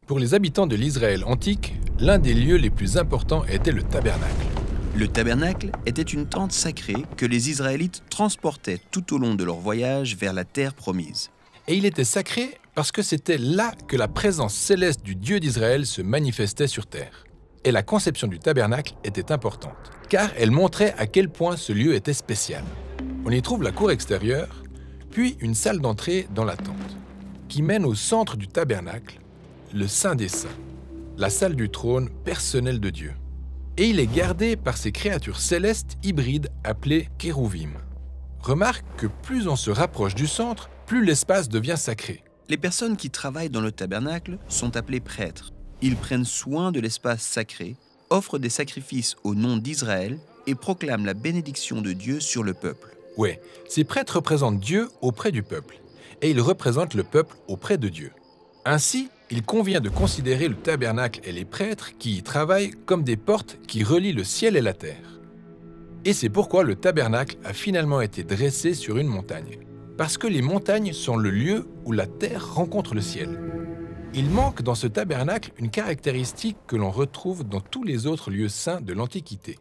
Pour les habitants de l'Israël antique, l'un des lieux les plus importants était le tabernacle. Le tabernacle était une tente sacrée que les Israélites transportaient tout au long de leur voyage vers la terre promise. Et il était sacré parce que c'était là que la présence céleste du Dieu d'Israël se manifestait sur terre. Et la conception du tabernacle était importante, car elle montrait à quel point ce lieu était spécial. On y trouve la cour extérieure, puis une salle d'entrée dans la tente, qui mène au centre du tabernacle, le Saint des Saints, la salle du trône personnel de Dieu. Et il est gardé par ces créatures célestes hybrides appelées kérouvim. Remarque que plus on se rapproche du centre, plus l'espace devient sacré. Les personnes qui travaillent dans le tabernacle sont appelées prêtres. Ils prennent soin de l'espace sacré, offrent des sacrifices au nom d'Israël et proclament la bénédiction de Dieu sur le peuple. Ouais, ces prêtres représentent Dieu auprès du peuple, et ils représentent le peuple auprès de Dieu. Ainsi, il convient de considérer le tabernacle et les prêtres qui y travaillent comme des portes qui relient le ciel et la terre. Et c'est pourquoi le tabernacle a finalement été dressé sur une montagne. Parce que les montagnes sont le lieu où la terre rencontre le ciel. Il manque dans ce tabernacle une caractéristique que l'on retrouve dans tous les autres lieux saints de l'Antiquité.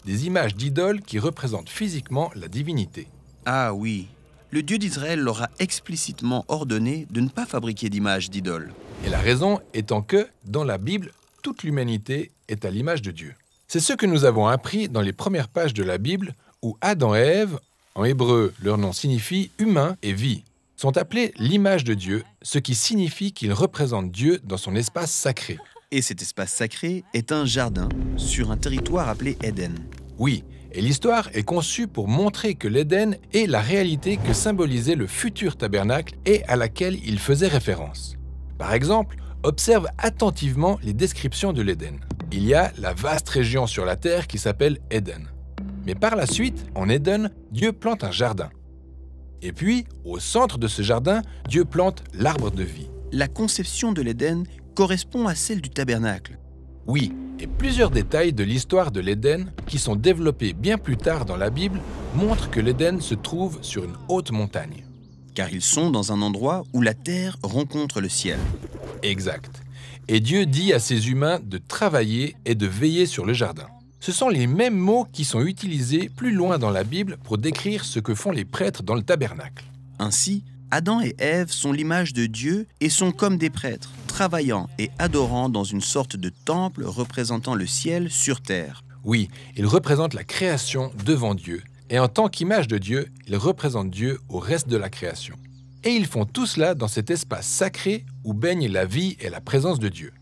Des images d'idoles qui représentent physiquement la divinité. Ah oui, le Dieu d'Israël leur a explicitement ordonné de ne pas fabriquer d'images d'idoles. Et la raison étant que, dans la Bible, toute l'humanité est à l'image de Dieu. C'est ce que nous avons appris dans les premières pages de la Bible où Adam et Ève, en hébreu leur nom signifie « humain » et « vie », sont appelés l'image de Dieu, ce qui signifie qu'ils représentent Dieu dans son espace sacré. Et cet espace sacré est un jardin sur un territoire appelé Éden. Oui, et l'histoire est conçue pour montrer que l'Éden est la réalité que symbolisait le futur tabernacle et à laquelle il faisait référence. Par exemple, observe attentivement les descriptions de l'Éden. Il y a la vaste région sur la terre qui s'appelle Éden. Mais par la suite, en Éden, Dieu plante un jardin. Et puis, au centre de ce jardin, Dieu plante l'arbre de vie. La conception de l'Éden correspond à celle du tabernacle. Oui, et plusieurs détails de l'histoire de l'Éden, qui sont développés bien plus tard dans la Bible, montrent que l'Éden se trouve sur une haute montagne. Car ils sont dans un endroit où la terre rencontre le ciel. Exact. Et Dieu dit à ses humains de travailler et de veiller sur le jardin. Ce sont les mêmes mots qui sont utilisés plus loin dans la Bible pour décrire ce que font les prêtres dans le tabernacle. Ainsi, Adam et Ève sont l'image de Dieu et sont comme des prêtres, travaillant et adorant dans une sorte de temple représentant le ciel sur terre. Oui, ils représentent la création devant Dieu, et en tant qu'image de Dieu, ils représentent Dieu au reste de la création. Et ils font tout cela dans cet espace sacré où baigne la vie et la présence de Dieu.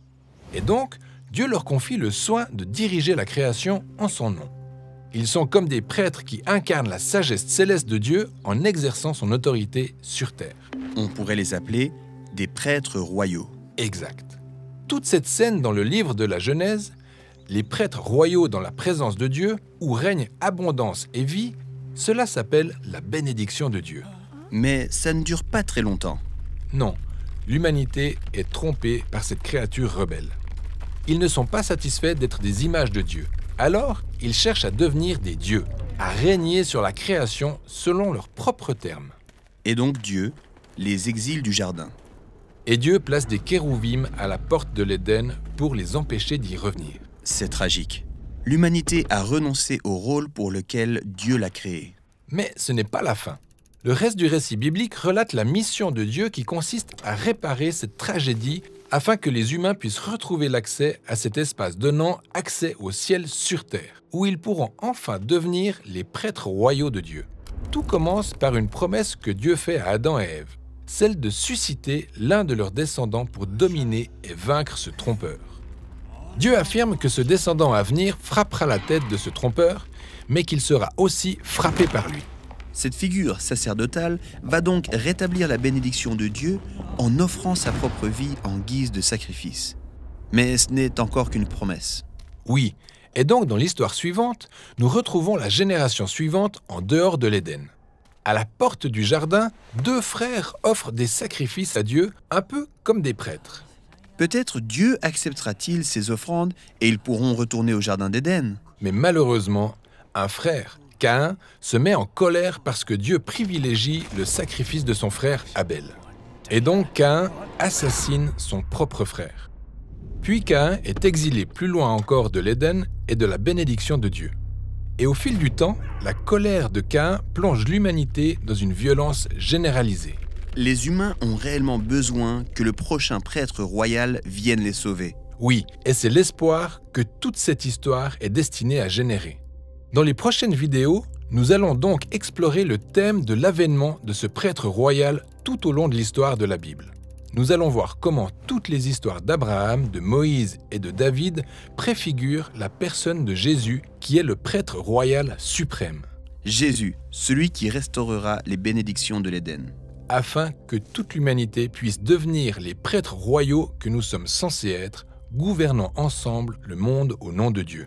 Et donc, Dieu leur confie le soin de diriger la création en son nom. Ils sont comme des prêtres qui incarnent la sagesse céleste de Dieu en exerçant son autorité sur terre. On pourrait les appeler des prêtres royaux. Exact. Toute cette scène dans le livre de la Genèse, les prêtres royaux dans la présence de Dieu, où règne abondance et vie, cela s'appelle la bénédiction de Dieu. Mais ça ne dure pas très longtemps. Non, l'humanité est trompée par cette créature rebelle. Ils ne sont pas satisfaits d'être des images de Dieu. Alors, ils cherchent à devenir des dieux, à régner sur la création selon leurs propres termes. Et donc Dieu les exile du jardin. Et Dieu place des kérouvim à la porte de l'Éden pour les empêcher d'y revenir. C'est tragique. L'humanité a renoncé au rôle pour lequel Dieu l'a créé. Mais ce n'est pas la fin. Le reste du récit biblique relate la mission de Dieu qui consiste à réparer cette tragédie afin que les humains puissent retrouver l'accès à cet espace donnant accès au ciel sur terre, où ils pourront enfin devenir les prêtres royaux de Dieu. Tout commence par une promesse que Dieu fait à Adam et Ève, celle de susciter l'un de leurs descendants pour dominer et vaincre ce trompeur. Dieu affirme que ce descendant à venir frappera la tête de ce trompeur, mais qu'il sera aussi frappé par lui. Cette figure sacerdotale va donc rétablir la bénédiction de Dieu en offrant sa propre vie en guise de sacrifice. Mais ce n'est encore qu'une promesse. Oui, et donc dans l'histoire suivante, nous retrouvons la génération suivante en dehors de l'Éden. À la porte du jardin, deux frères offrent des sacrifices à Dieu, un peu comme des prêtres. Peut-être Dieu acceptera-t-il ces offrandes et ils pourront retourner au jardin d'Éden. Mais malheureusement, un frère, Caïn, se met en colère parce que Dieu privilégie le sacrifice de son frère Abel. Et donc Caïn assassine son propre frère. Puis Caïn est exilé plus loin encore de l'Éden et de la bénédiction de Dieu. Et au fil du temps, la colère de Caïn plonge l'humanité dans une violence généralisée. Les humains ont réellement besoin que le prochain prêtre royal vienne les sauver. Oui, et c'est l'espoir que toute cette histoire est destinée à générer. Dans les prochaines vidéos, nous allons donc explorer le thème de l'avènement de ce prêtre royal tout au long de l'histoire de la Bible. Nous allons voir comment toutes les histoires d'Abraham, de Moïse et de David préfigurent la personne de Jésus qui est le prêtre royal suprême. Jésus, celui qui restaurera les bénédictions de l'Éden. Afin que toute l'humanité puisse devenir les prêtres royaux que nous sommes censés être, gouvernant ensemble le monde au nom de Dieu.